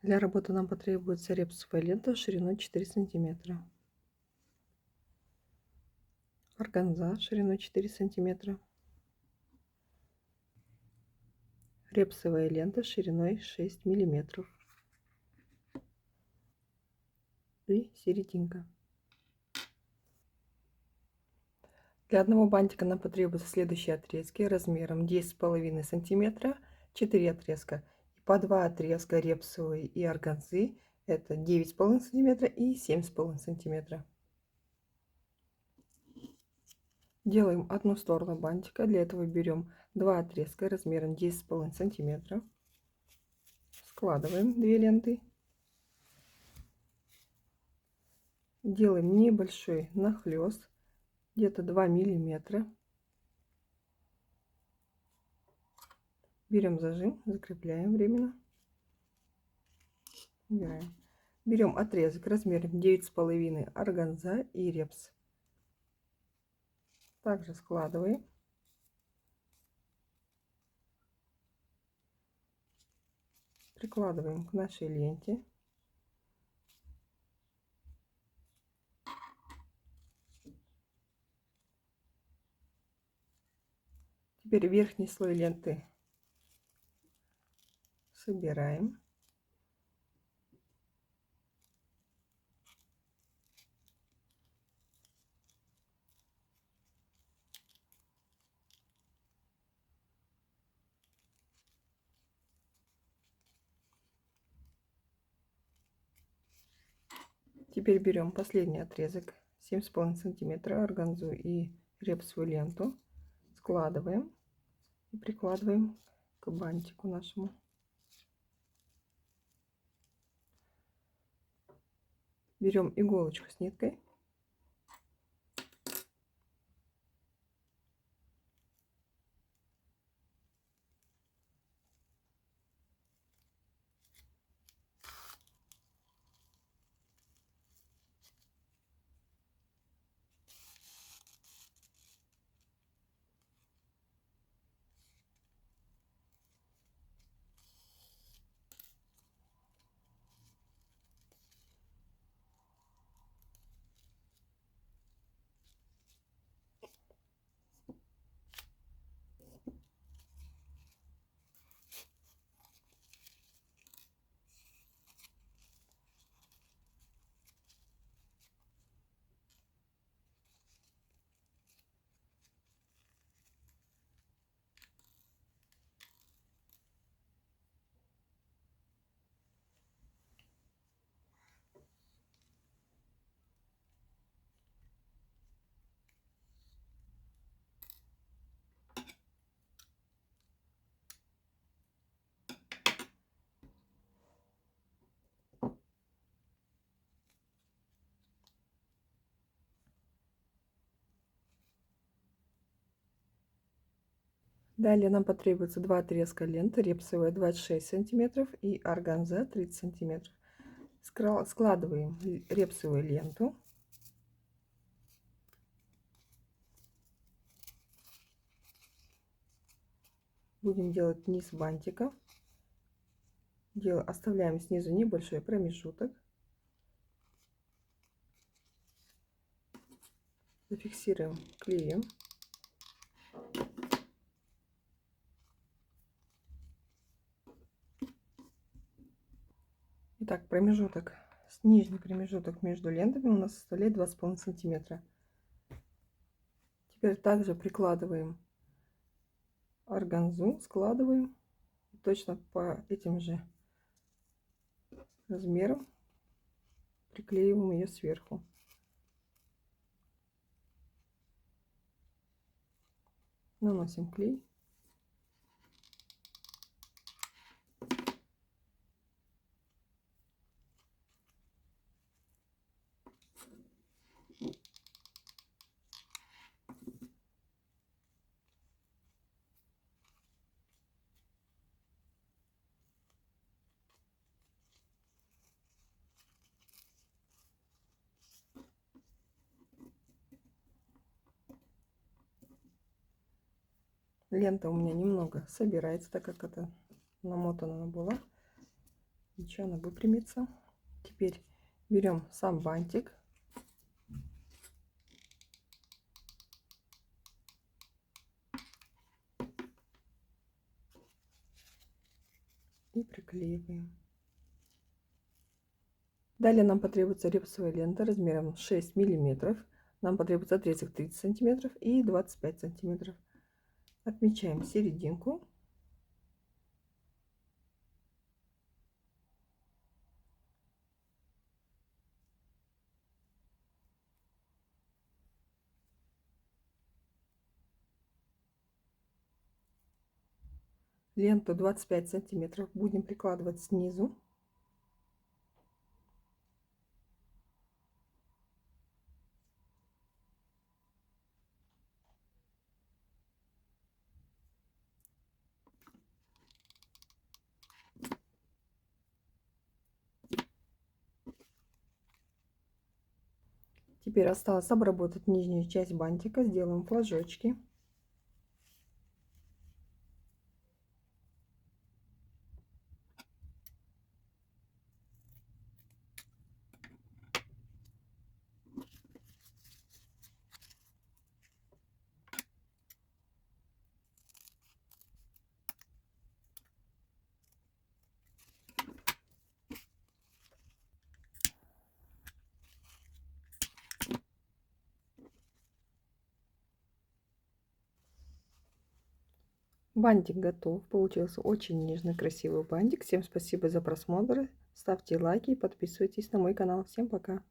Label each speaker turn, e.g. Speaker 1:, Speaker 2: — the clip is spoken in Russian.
Speaker 1: Для работы нам потребуется репсовая лента шириной 4 сантиметра, органза шириной 4 сантиметра, репсовая лента шириной 6 миллиметров и серединка. Для одного бантика нам потребуются следующие отрезки размером 10,5 сантиметра, 4 отрезка, и по 2 отрезка репсовой и органзы, это 9,5 сантиметра и 7,5 сантиметра. Делаем одну сторону бантика. Для этого берем 2 отрезка размером 10,5 сантиметра, складываем 2 ленты, делаем небольшой нахлест, где-то 2 миллиметра. Берем зажим, закрепляем временно, убираем. Берем отрезок размером 9,5 органза и репс, также складываем, прикладываем к нашей ленте. Теперь верхний слой ленты собираем. Теперь берем последний отрезок 7,5 сантиметра органзу и репсовую ленту, складываем и прикладываем к бантику нашему. Берем иголочку с ниткой. Далее нам потребуется 2 отрезка ленты, репсовая 26 сантиметров и органза 30 сантиметров. Складываем репсовую ленту. Будем делать низ бантика. Оставляем снизу небольшой промежуток. Зафиксируем клеем. Итак, промежуток, нижний промежуток между лентами у нас составляет 2,5 сантиметра. Теперь также прикладываем органзу, складываем и точно по этим же размерам приклеиваем ее сверху. Наносим клей. Лента у меня немного собирается, так как это намотана она была. ничего, она выпрямится. Теперь берем сам бантик. И приклеиваем. Далее нам потребуется репсовая лента размером 6 миллиметров. Нам потребуется отрезок 30 сантиметров и 25 сантиметров. Отмечаем серединку. Ленту 25 сантиметров будем прикладывать снизу. Теперь осталось обработать нижнюю часть бантика. Сделаем флажочки. Бантик готов. Получился очень нежный, красивый бантик. Всем спасибо за просмотр. Ставьте лайки и подписывайтесь на мой канал. Всем пока.